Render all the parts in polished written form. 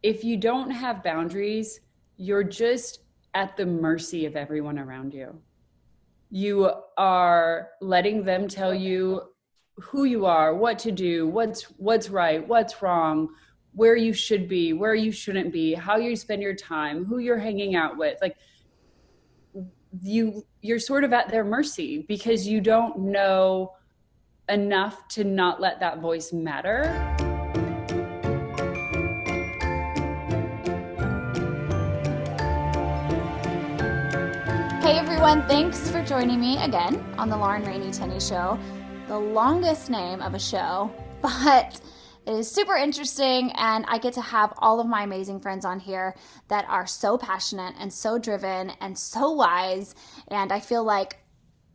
if you don't have boundaries, you're just at the mercy of everyone around you. You are letting them tell you who you are, what to do, what's right, what's wrong, where you should be, where you shouldn't be, how you spend your time, who you're hanging out with. Like you're sort of at their mercy because you don't know enough to not let that voice matter. Hey everyone, thanks for joining me again on the Lauren Rainey Tenney Show. The longest name of a show, but it is super interesting, and I get to have all of my amazing friends on here that are so passionate and so driven and so wise, and I feel like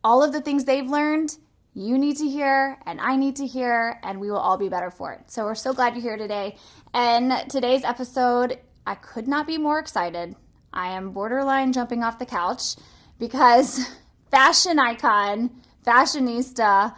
all of the things they've learned, you need to hear, and I need to hear, and we will all be better for it. So we're so glad you're here today. And today's episode, I could not be more excited. I am borderline jumping off the couch because fashion icon, fashionista,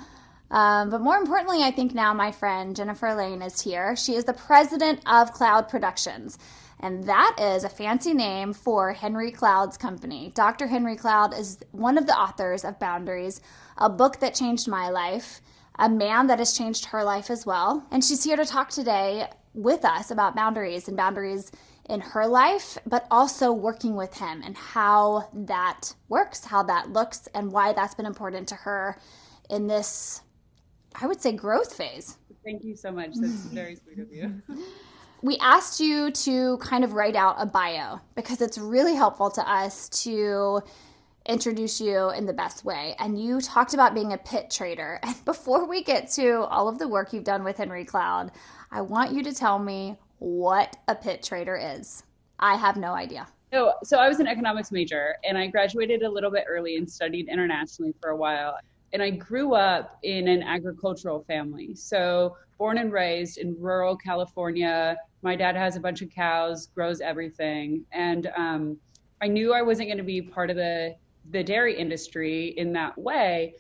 but more importantly, I think now my friend Jennifer Laine is here. She is the president of Cloud Productions, and that is a fancy name for Henry Cloud's company. Dr. Henry Cloud is one of the authors of Boundaries, a book that changed my life, a man that has changed her life as well. And she's here to talk today with us about boundaries and boundaries in her life, but also working with him and how that works, how that looks, and why that's been important to her in this, I would say, growth phase. Thank you so much. That's very sweet of you. We asked you to kind of write out a bio because it's really helpful to us to introduce you in the best way. And you talked about being a pit trader. And before we get to all of the work you've done with Henry Cloud, I want you to tell me what a pit trader is. I have no idea. So I was an economics major, and I graduated a little bit early and studied internationally for a while. And I grew up in an agricultural family. So born and raised in rural California. My dad has a bunch of cows, grows everything. And I knew I wasn't going to be part of the dairy industry in that way.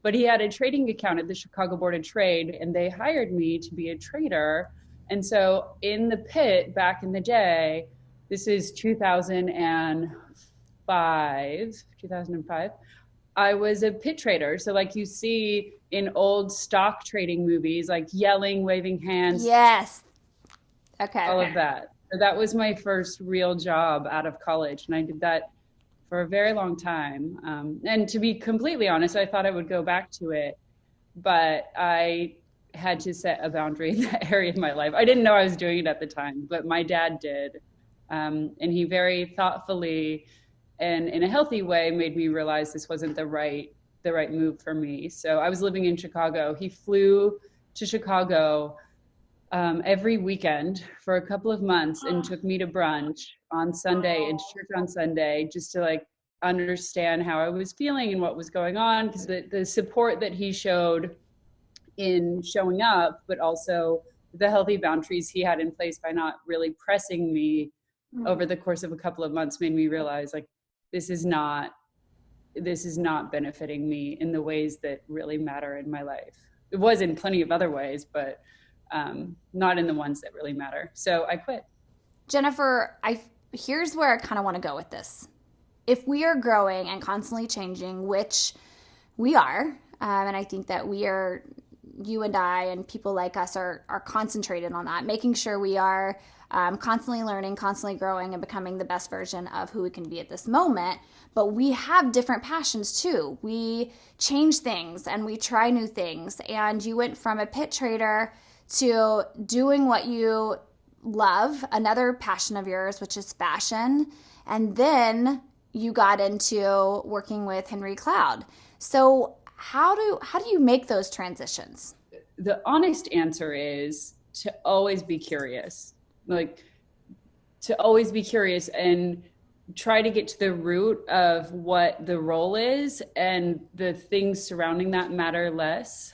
But he had a trading account at the Chicago Board of Trade, and they hired me to be a trader. And so in the pit back in the day, this is 2005, I was a pit trader. So like you see in old stock trading movies, like yelling, waving hands. Yes. Okay. All of that. So that was my first real job out of college. And I did that for a very long time. And to be completely honest, I thought I would go back to it, but I had to set a boundary in that area of my life. I didn't know I was doing it at the time, but my dad did. And he very thoughtfully and in a healthy way made me realize this wasn't the right move for me. So I was living in Chicago. He flew to Chicago every weekend for a couple of months and took me to brunch on Sunday and church on Sunday just to like understand how I was feeling and what was going on. Because the support that he showed in showing up, but also the healthy boundaries he had in place by not really pressing me over the course of a couple of months made me realize like this is not benefiting me in the ways that really matter in my life. It was in plenty of other ways, but not in the ones that really matter. So I quit. Jennifer, here's where I kind of want to go with this. If we are growing and constantly changing, which we are, and I think that you and I and people like us are concentrated on that, making sure we are constantly learning, constantly growing, and becoming the best version of who we can be at this moment. But we have different passions too. We change things and we try new things. And you went from a pit trader to doing what you love, another passion of yours, which is fashion. And then you got into working with Henry Cloud. So how do you make those transitions? The honest answer is to always be curious. Like to always be curious and try to get to the root of what the role is, and the things surrounding that matter less.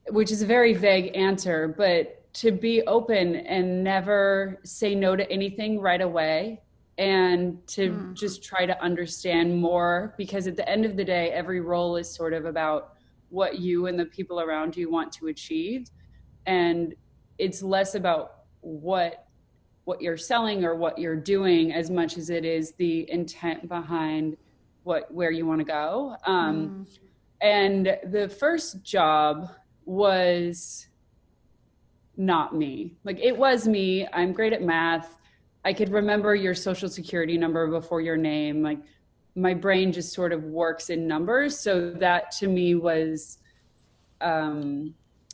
Which is a very vague answer, but to be open and never say no to anything right away, and to just try to understand more, because at the end of the day, every role is sort of about what you and the people around you want to achieve. And it's less about what you're selling or what you're doing as much as it is the intent behind where you want to go. And the first job was not me. Like, it was me. I'm great at math. I could remember your social security number before your name. Like, my brain just sort of works in numbers. So that to me was,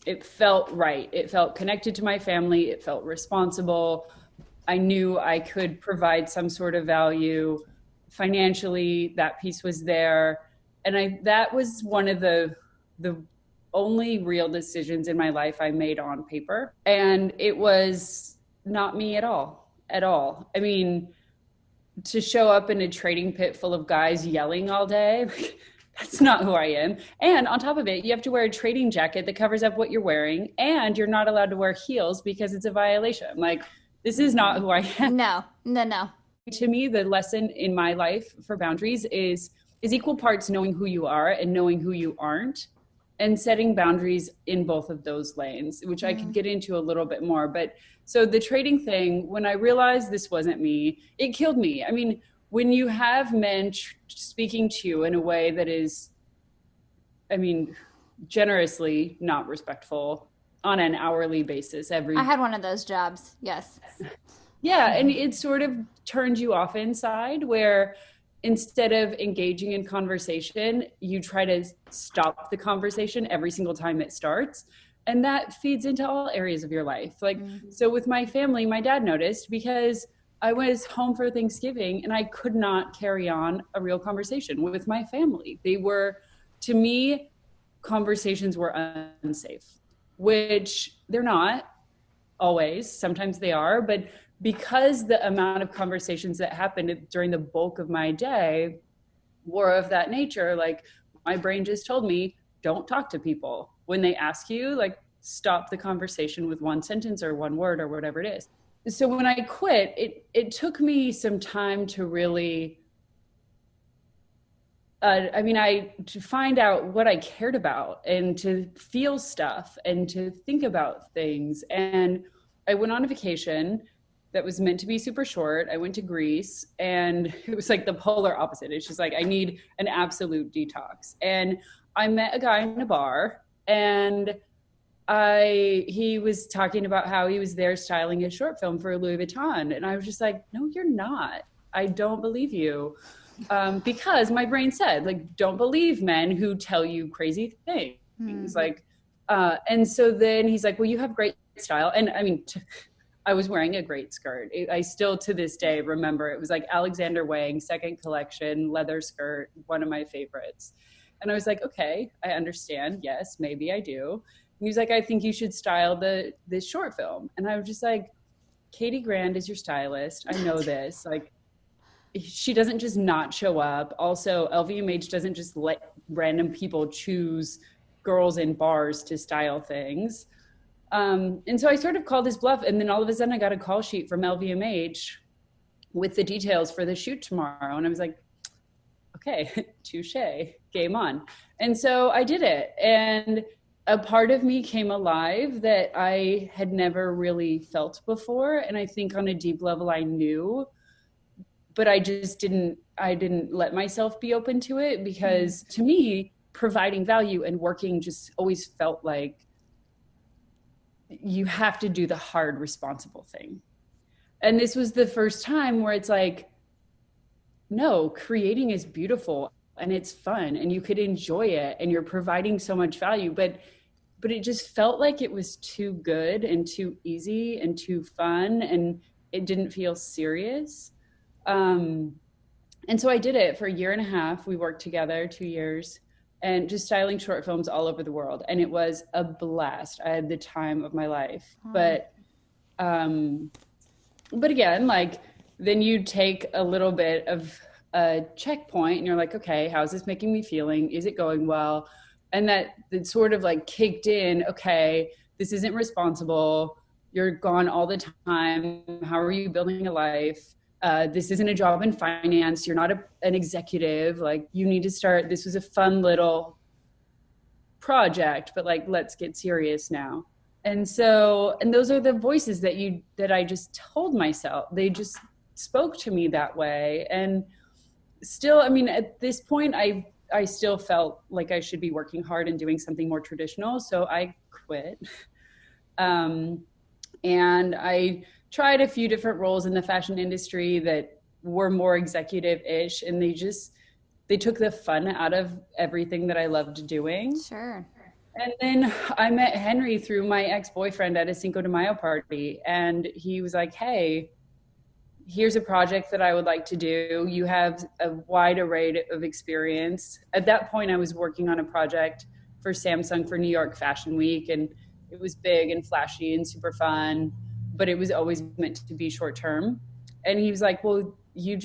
it felt right. It felt connected to my family. It felt responsible. I knew I could provide some sort of value financially. That piece was there. And that was one of the only real decisions in my life I made on paper. And it was not me at all. I mean, to show up in a trading pit full of guys yelling all day, that's not who I am. And on top of it, you have to wear a trading jacket that covers up what you're wearing, and you're not allowed to wear heels because it's a violation. Like, this is not who I am. No. To me, the lesson in my life for boundaries is equal parts knowing who you are and knowing who you aren't, and setting boundaries in both of those lanes, which I could get into a little bit more. But so the trading thing, when I realized this wasn't me, it killed me. I mean, when you have men speaking to you in a way that is, I mean, generously not respectful on an hourly basis I had one of those jobs. Yes. Yeah. And it sort of turned you off inside, where instead of engaging in conversation, you try to stop the conversation every single time it starts. And that feeds into all areas of your life. Like, so with my family, my dad noticed because I was home for Thanksgiving and I could not carry on a real conversation with my family. They were, to me, conversations were unsafe, which they're not always. Sometimes they are, but because the amount of conversations that happened during the bulk of my day were of that nature, like, my brain just told me, don't talk to people. When they ask you, like, stop the conversation with one sentence or one word or whatever it is. So when I quit, it took me some time to really, to find out what I cared about and to feel stuff and to think about things. And I went on a vacation that was meant to be super short. I went to Greece, and it was like the polar opposite. It's just like, I need an absolute detox. And I met a guy in a bar, and he was talking about how he was there styling a short film for Louis Vuitton. And I was just like, no, you're not. I don't believe you. Because my brain said, like, don't believe men who tell you crazy things. Like, and so then he's like, well, you have great style. And I mean, I was wearing a great skirt. I still to this day remember it was like Alexander Wang, second collection, leather skirt, one of my favorites. And I was like, okay, I understand. Yes, maybe I do. And he was like, I think you should style this short film. And I was just like, Katie Grand is your stylist. I know this. Like, she doesn't just not show up. Also, LVMH doesn't just let random people choose girls in bars to style things. And so I sort of called his bluff, and then all of a sudden I got a call sheet from LVMH with the details for the shoot tomorrow. And I was like, okay, touche, game on. And so I did it. And a part of me came alive that I had never really felt before. And I think on a deep level I knew, but I didn't let myself be open to it, because to me, providing value and working just always felt like you have to do the hard, responsible thing. And this was the first time where it's like, no, creating is beautiful and it's fun and you could enjoy it and you're providing so much value, but it just felt like it was too good and too easy and too fun, and it didn't feel serious. And so I did it for a year and a half. We worked together 2 years, and just styling short films all over the world. And it was a blast. I had the time of my life. But again, like, then you take a little bit of a checkpoint and you're like, okay, how's this making me feeling? Is it going well? And that sort of like kicked in, okay, this isn't responsible. You're gone all the time. How are you building a life? This isn't a job in finance. You're not an executive. Like, you need to start. This was a fun little project, but like, let's get serious now. And so, and those are the voices that I just told myself. They just spoke to me that way. And still, I mean, at this point, I still felt like I should be working hard and doing something more traditional. So I quit. And I tried a few different roles in the fashion industry that were more executive-ish, and they took the fun out of everything that I loved doing. Sure. And then I met Henry through my ex-boyfriend at a Cinco de Mayo party. And he was like, hey, here's a project that I would like to do. You have a wide array of experience. At that point, I was working on a project for Samsung for New York Fashion Week. And it was big and flashy and super fun, but it was always meant to be short term. And he was like, well, you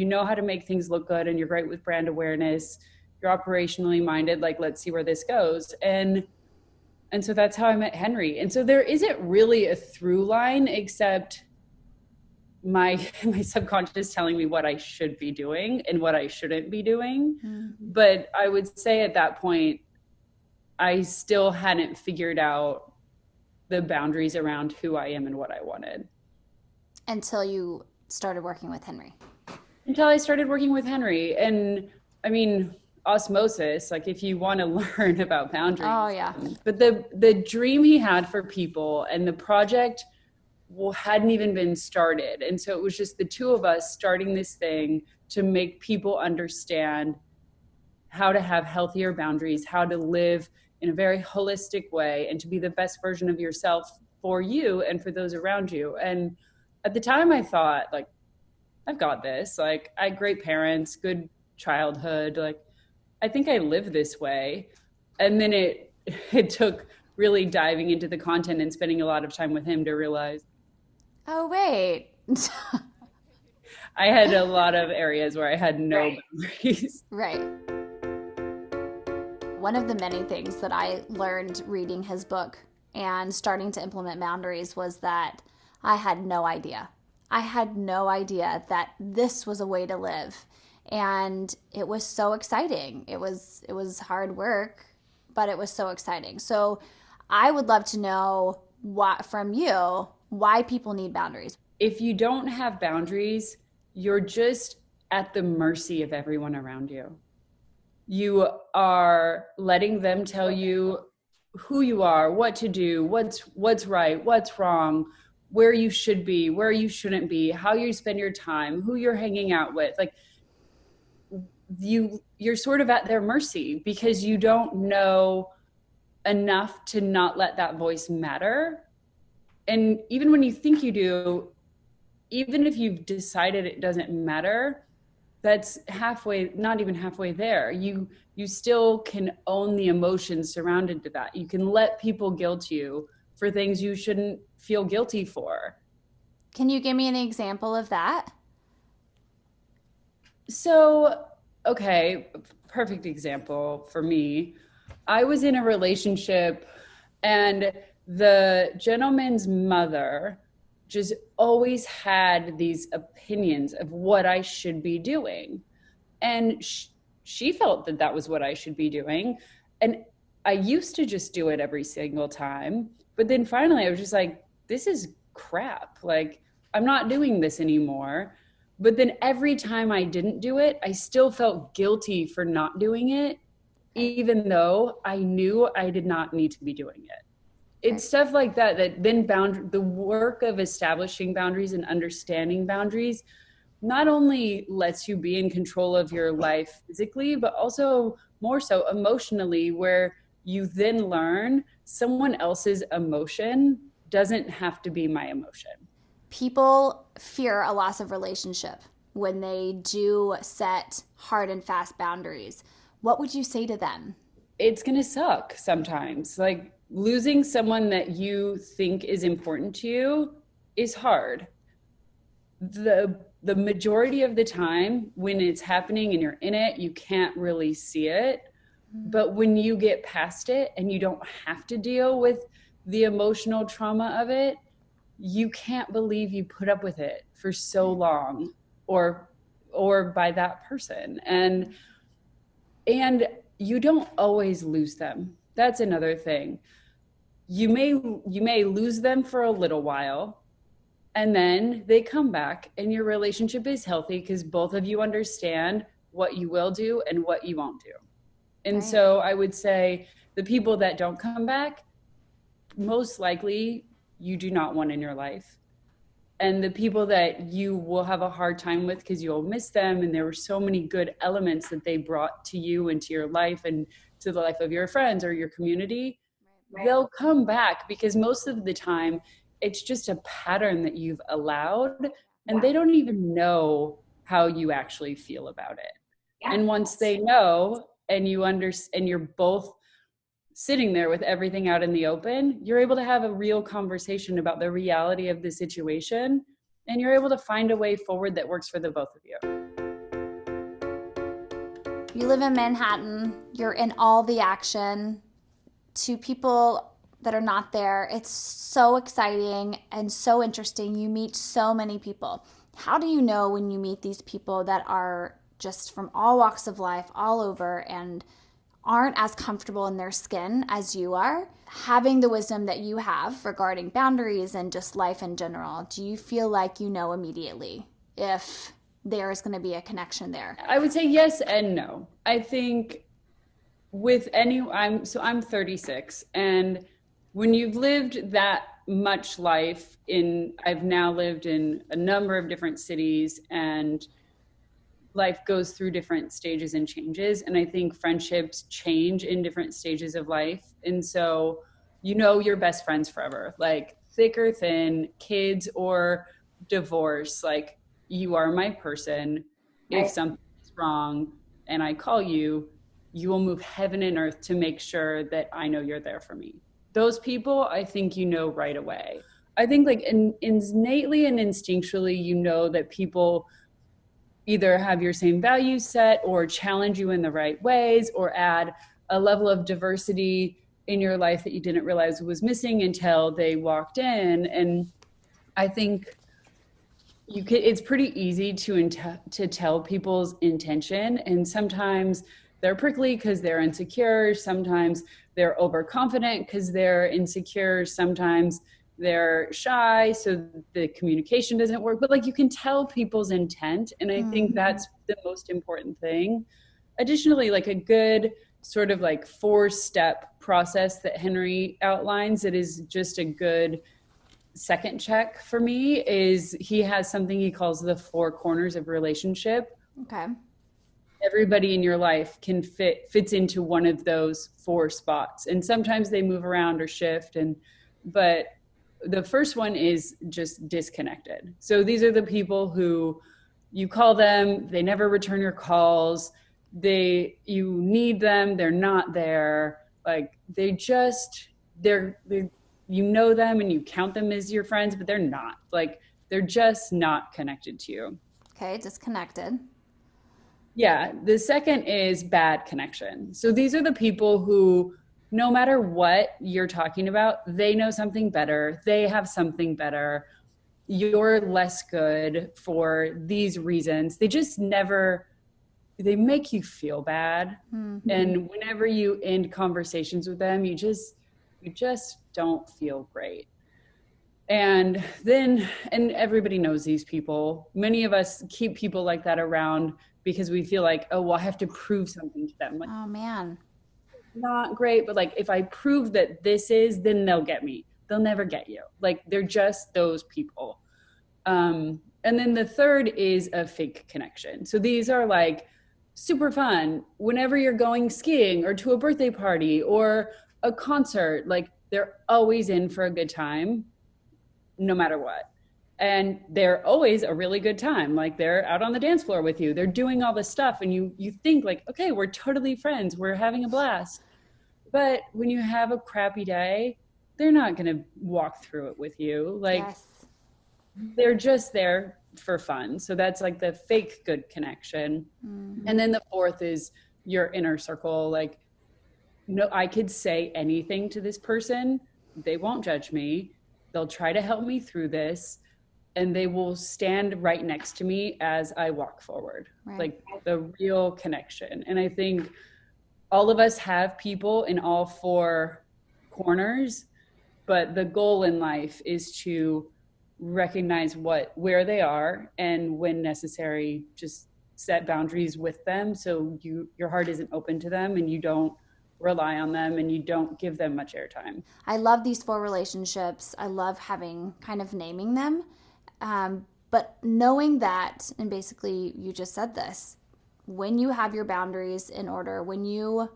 know how to make things look good, and you're great with brand awareness. You're operationally minded. Like, let's see where this goes. And so that's how I met Henry. And so there isn't really a through line, except my subconscious telling me what I should be doing and what I shouldn't be doing. Mm-hmm. But I would say at that point, I still hadn't figured out the boundaries around who I am and what I wanted. Until you started working with Henry. Until I started working with Henry. And I mean, osmosis, like if you want to learn about boundaries. Oh yeah. But the dream he had for people and the project hadn't even been started. And so it was just the two of us starting this thing to make people understand how to have healthier boundaries, how to live in a very holistic way, and to be the best version of yourself for you and for those around you. And at the time I thought, like, I've got this. Like, I had great parents, good childhood. Like, I think I live this way. And then it took really diving into the content and spending a lot of time with him to realize, oh, wait. I had a lot of areas where I had no boundaries. Right. One of the many things that I learned reading his book and starting to implement boundaries was that I had no idea. I had no idea that this was a way to live. And it was so exciting. It was hard work, but it was so exciting. So I would love to know from you why people need boundaries. If you don't have boundaries, you're just at the mercy of everyone around you. You are letting them tell you who you are, what to do, what's right, what's wrong, where you should be, where you shouldn't be, how you spend your time, who you're hanging out with. Like, you're sort of at their mercy because you don't know enough to not let that voice matter. And even when you think you do, even if you've decided it doesn't matter, that's not even halfway there. You still can own the emotions surrounded to that. You can let people guilt you for things you shouldn't feel guilty for. Can you give me an example of that? So, okay, perfect example for me. I was in a relationship and the gentleman's mother just always had these opinions of what I should be doing. And she felt that was what I should be doing. And I used to just do it every single time. But then finally I was just like, this is crap. Like, I'm not doing this anymore. But then every time I didn't do it, I still felt guilty for not doing it, even though I knew I did not need to be doing it. It's stuff like that then the work of establishing boundaries and understanding boundaries not only lets you be in control of your life physically, but also more so emotionally, where you then learn someone else's emotion doesn't have to be my emotion. People fear a loss of relationship when they do set hard and fast boundaries. What would you say to them? It's going to suck sometimes. Like, losing someone that you think is important to you is hard. The majority of the time when it's happening and you're in it, you can't really see it. But when you get past it and you don't have to deal with the emotional trauma of it, you can't believe you put up with it for so long or by that person. And you don't always lose them. That's another thing. you may lose them for a little while, and then they come back and your relationship is healthy because both of you understand what you will do and what you won't do. And Right. so I would say the people that don't come back, most likely you do not want in your life. And the people that you will have a hard time with because you'll miss them, and there were so many good elements that they brought to you and to your life and to the life of your friends or your community, they'll come back because most of the time it's just a pattern that you've allowed, and they don't even know how you actually feel about it. And once they know, and you understand, and you're both sitting there with everything out in the open, you're able to have a real conversation about the reality of the situation, and you're able to find a way forward that works for the both of you. You live in Manhattan, you're in all the action. To people that are not there, it's so exciting and so interesting. You meet so many people. How do you know when you meet these people that are just from all walks of life, all over, and aren't as comfortable in their skin as you are, having the wisdom that you have regarding boundaries and just life in general? Do you feel like you know immediately if there is going to be a connection there? I would say yes and no. I think with I'm 36, and when you've lived that much life I've now lived in a number of different cities, and life goes through different stages and changes. And I think friendships change in different stages of life. And so, your best friends forever, like thick or thin, kids or divorce, like you are my person. If something is wrong and I call you, you will move heaven and earth to make sure that I know you're there for me. Those people, I think right away. I think like innately and instinctually, that people either have your same value set or challenge you in the right ways or add a level of diversity in your life that you didn't realize was missing until they walked in. And I think it's pretty easy to tell people's intention. And sometimes they're prickly because they're insecure. Sometimes they're overconfident because they're insecure. Sometimes they're shy, so the communication doesn't work. But like, you can tell people's intent. And I think that's the most important thing. Additionally, like a good sort of like 4-step process that Henry outlines, that is just a good second check for me, is he has something he calls the 4 corners of relationship. Okay. Everybody in your life fits into one of those 4 spots, and sometimes they move around or shift. But the first one is just disconnected. So these are the people who you call them, they never return your calls. You need them, they're not there. Like they're you know them and you count them as your friends, but they're not. Like they're just not connected to you. Okay, disconnected. Yeah. The second is bad connection. So these are the people who, no matter what you're talking about, they know something better. They have something better. You're less good for these reasons. They make you feel bad. Mm-hmm. And whenever you end conversations with them, you just don't feel great. And everybody knows these people. Many of us keep people like that around because we feel like, oh, well, I have to prove something to them. Like, oh man, not great, but like if I prove that this is, then they'll get me. They'll never get you. Like they're just those people. And then the third is a fake connection. So these are like super fun. Whenever you're going skiing or to a birthday party or a concert, like they're always in for a good time, no matter what. And they're always a really good time. Like they're out on the dance floor with you. They're doing all this stuff. And you think like, okay, we're totally friends. We're having a blast. But when you have a crappy day, they're not going to walk through it with you. Like they're just there for fun. So that's like the fake good connection. Mm-hmm. And then the fourth is your inner circle. Like, no, I could say anything to this person. They won't judge me. They'll try to help me through this. And they will stand right next to me as I walk forward. Right. Like the real connection. And I think all of us have people in all 4 corners. But the goal in life is to recognize where they are, and when necessary, just set boundaries with them so your heart isn't open to them and you don't rely on them and you don't give them much airtime. I love these 4 relationships. I love kind of naming them. But knowing that, and basically you just said this, when you have your boundaries in order, when you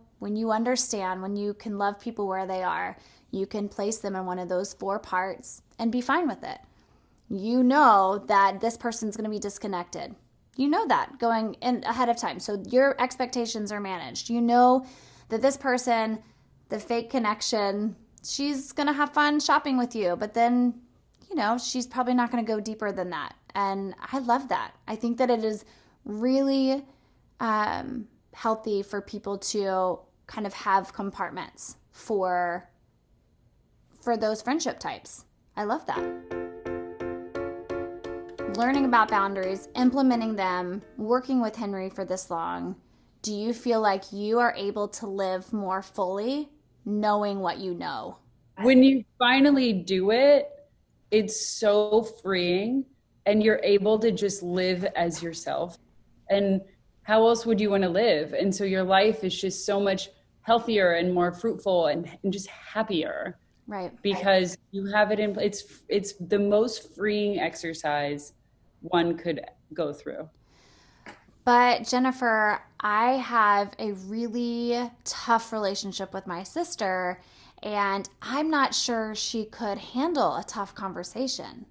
understand, when you can love people where they are, you can place them in one of those 4 parts and be fine with it. You know that this person's going to be disconnected. You know that going in ahead of time. So your expectations are managed. You know that this person, the fake connection, she's going to have fun shopping with you, but then, she's probably not going to go deeper than that. And I love that. I think that it is really healthy for people to kind of have compartments for those friendship types. I love that. Learning about boundaries, implementing them, working with Henry for this long, do you feel like you are able to live more fully knowing what you know? When you finally do it, it's so freeing, and you're able to just live as yourself. And how else would you want to live? And so your life is just so much healthier and more fruitful and just happier. Right. Because you have it in, it's the most freeing exercise one could go through. But Jennifer, I have a really tough relationship with my sister, and I'm not sure she could handle a tough conversation.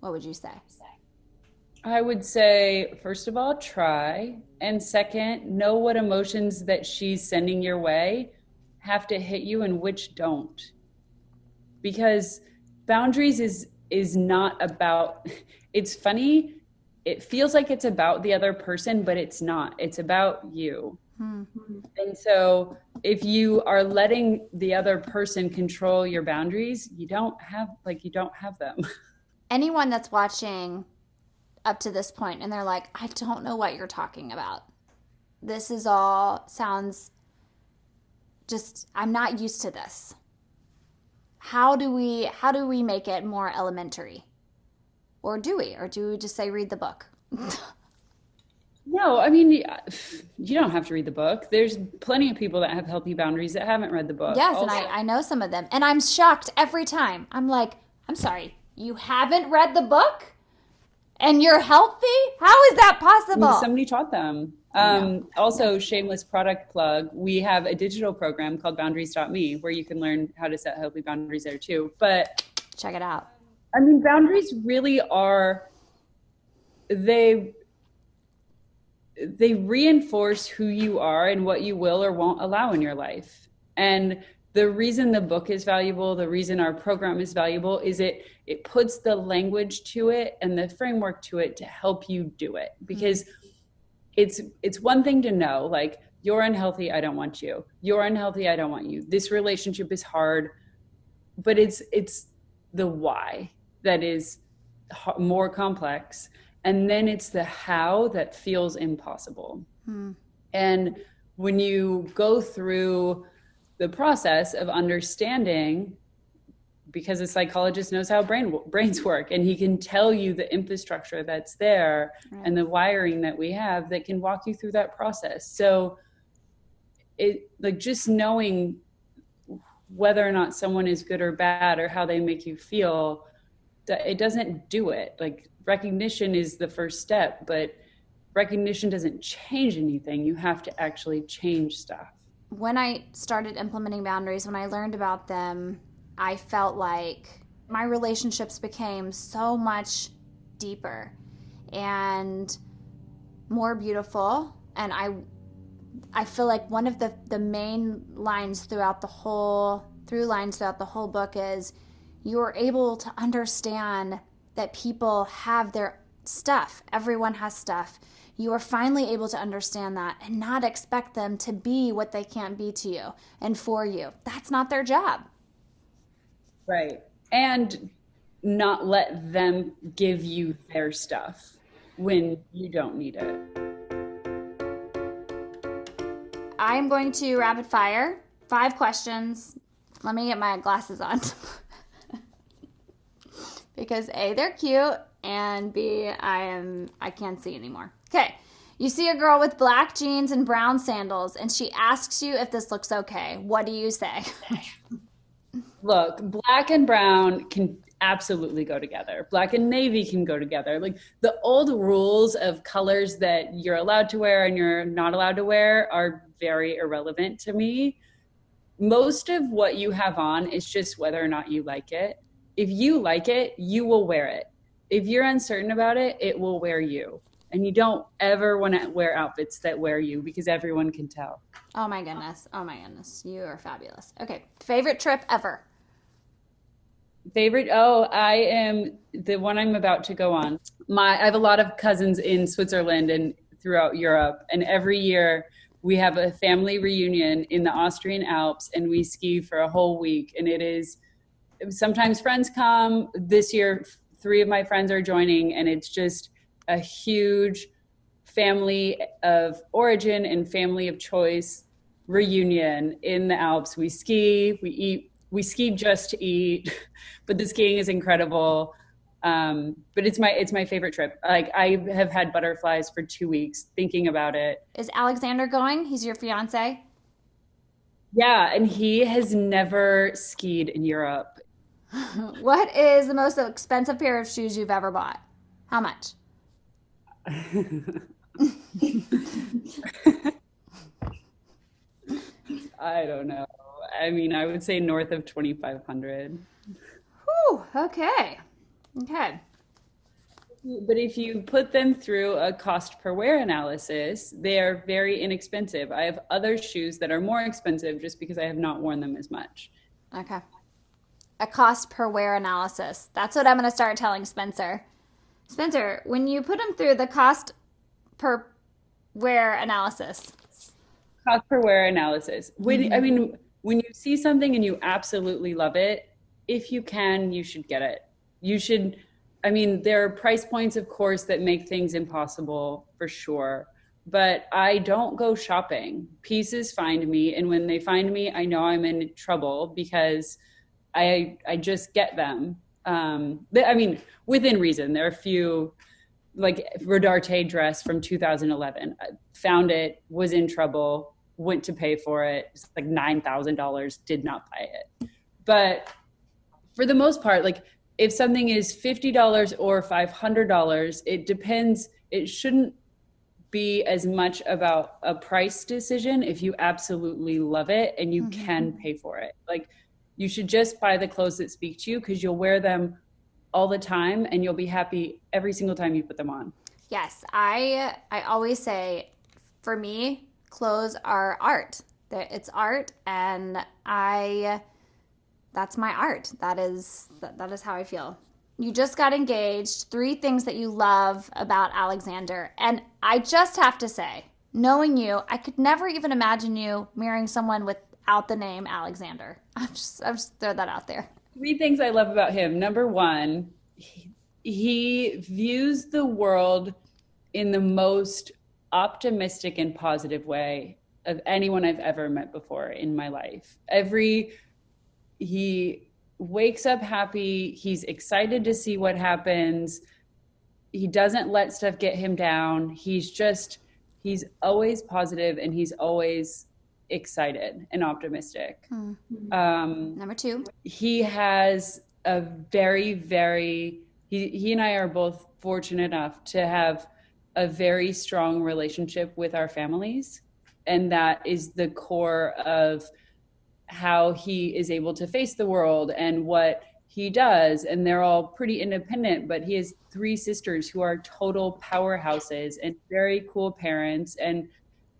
What would you say? I would say, first of all, try. And second, know what emotions that she's sending your way have to hit you and which don't. Because boundaries is not about, it's funny, it feels like it's about the other person, but it's not. It's about you. Mm-hmm. And so if you are letting the other person control your boundaries, you don't have them. Anyone that's watching up to this point and they're like, I don't know what you're talking about. This is all sounds just, I'm not used to this. How do we make it more elementary? Or do we just say read the book? No, I mean, you don't have to read the book. There's plenty of people that have healthy boundaries that haven't read the book. Yes, also. And I know some of them. And I'm shocked every time. I'm like, I'm sorry, you haven't read the book? And you're healthy? How is that possible? Somebody taught them. Also, shameless product plug, we have a digital program called boundaries.me where you can learn how to set healthy boundaries there too. But check it out. I mean, boundaries really are, they reinforce who you are and what you will or won't allow in your life. And the reason the book is valuable, the reason our program is valuable is it puts the language to it and the framework to it to help you do it. Because it's one thing to know, like, you're unhealthy, I don't want you. You're unhealthy, I don't want you. This relationship is hard, but it's the why that is more complex. And then it's the how that feels impossible. And when you go through the process of understanding, because a psychologist knows how brains work, and he can tell you the infrastructure that's there, right, and the wiring that we have that can walk you through that process. So it, like, just knowing whether or not someone is good or bad or how they make you feel, that it doesn't do it. Like, recognition is the first step, but recognition doesn't change anything. You have to actually change stuff. When I started implementing boundaries, when I learned about them, I felt like my relationships became so much deeper and more beautiful. And I feel like one of the main lines throughout the whole book is you're able to understand that people have their stuff. Everyone has stuff. You are finally able to understand that and not expect them to be what they can't be to you and for you. That's not their job. Right. And not let them give you their stuff when you don't need it. I'm going to rapid fire 5 questions, Let me get my glasses on. Because A, they're cute, and B, I can't see anymore. Okay. You see a girl with black jeans and brown sandals, and she asks you if this looks okay. What do you say? Look, black and brown can absolutely go together. Black and navy can go together. Like the old rules of colors that you're allowed to wear and you're not allowed to wear are very irrelevant to me. Most of what you have on is just whether or not you like it. If you like it, you will wear it. If you're uncertain about it, it will wear you. And you don't ever want to wear outfits that wear you because everyone can tell. Oh my goodness. Oh my goodness. You are fabulous. Okay. Favorite trip ever? Favorite? Oh, I am the one I'm about to go on. I have a lot of cousins in Switzerland and throughout Europe. And every year we have a family reunion in the Austrian Alps and we ski for a whole week. And it is, sometimes friends come. This year, 3 of my friends are joining, and it's just a huge family of origin and family of choice reunion in the Alps. We ski, we eat, we ski just to eat, but the skiing is incredible. But it's my favorite trip. Like I have had butterflies for 2 weeks thinking about it. Is Alexander going? He's your fiance? Yeah, and he has never skied in Europe. What is the most expensive pair of shoes you've ever bought? How much? I don't know. I mean, I would say north of 2,500. Whew, okay. Okay. But if you put them through a cost per wear analysis, they are very inexpensive. I have other shoes that are more expensive just because I have not worn them as much. Okay. A cost per wear analysis. That's what I'm going to start telling Spencer. Spencer, when you put them through the cost per wear analysis. Cost per wear analysis. I mean, when you see something and you absolutely love it, if you can, you should get it. You should, I mean, there are price points, of course, that make things impossible for sure. But I don't go shopping. Pieces find me. And when they find me, I know I'm in trouble because I just get them. I mean, within reason. There are a few, like Rodarte dress from 2011. I found it, was in trouble, went to pay for it. It's like $9,000, did not buy it. But for the most part, like if something is $50 or $500, it depends. It shouldn't be as much about a price decision if you absolutely love it and you can pay for it. Like you should just buy the clothes that speak to you because you'll wear them all the time and you'll be happy every single time you put them on. Yes, I always say, for me, clothes are art. It's art, and that's my art. That is how I feel. You just got engaged. 3 things that you love about Alexander, and I just have to say, knowing you, I could never even imagine you marrying someone without the name Alexander. I'm just throw that out there. 3 things I love about him. Number 1, he views the world in the most optimistic and positive way of anyone I've ever met before in my life. He wakes up happy. He's excited to see what happens. He doesn't let stuff get him down. He's always positive and he's always excited and optimistic. Number 2. He has a he and I are both fortunate enough to have a very strong relationship with our families. And that is the core of how he is able to face the world and what he does. And they're all pretty independent, but he has 3 sisters who are total powerhouses and very cool parents. And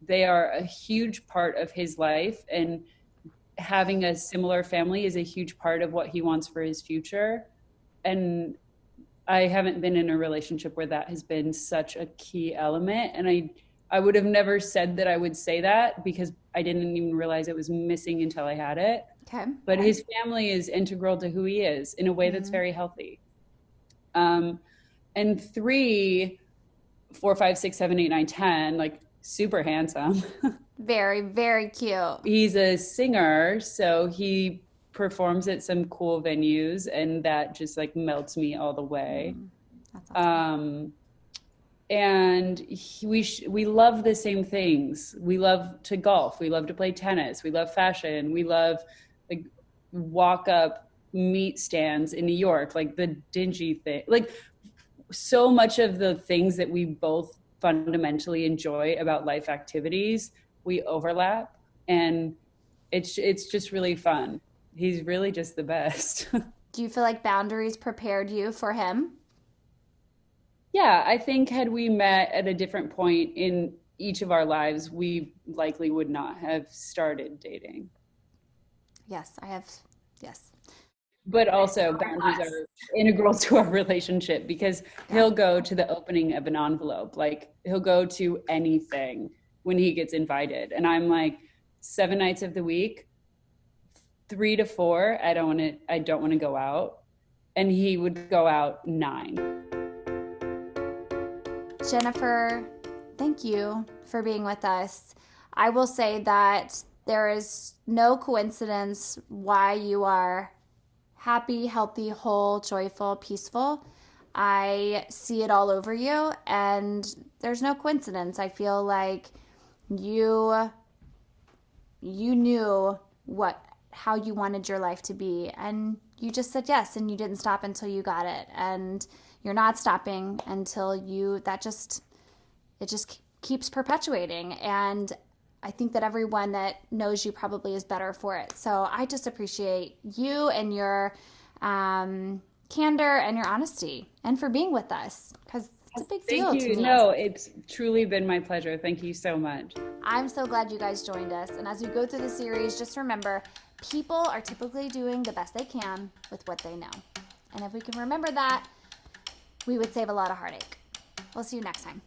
they are a huge part of his life. And having a similar family is a huge part of what he wants for his future. And I haven't been in a relationship where that has been such a key element. And I would have never said that I would say that because I didn't even realize it was missing until I had it. Okay. But his family is integral to who he is in a way that's very healthy. And 3, 4, 5, 6, 7, 8, 9, 10, like super handsome. Very, very cute. He's a singer, so he performs at some cool venues, and that just like melts me all the way. That's awesome. And we love the same things. We love to golf. We love to play tennis. We love fashion. We love like walk up meat stands in New York, like the dingy thing. Like so much of the things that we both fundamentally enjoy about life activities, we overlap, and it's just really fun. He's really just the best. Do you feel like boundaries prepared you for him? Yeah, I think had we met at a different point in each of our lives, we likely would not have started dating. Yes, I have. Yes. But also boundaries are integral to our relationship, because he'll go to the opening of an envelope. Like he'll go to anything when he gets invited. And I'm like, 7 nights of the week, 3 to 4, I don't want to go out. And he would go out 9. Jennifer, thank you for being with us. I will say that there is no coincidence why you are happy, healthy, whole, joyful, peaceful. I see it all over you, and there's no coincidence. I feel like you knew how you wanted your life to be, and you just said yes, and you didn't stop until you got it. And you're not stopping until it just keeps perpetuating. And I think that everyone that knows you probably is better for it. So I just appreciate you and your candor and your honesty, and for being with us, because it's a big deal to me. No, it's truly been my pleasure. Thank you so much. I'm so glad you guys joined us. And as we go through the series, just remember, people are typically doing the best they can with what they know. And if we can remember that, we would save a lot of heartache. We'll see you next time.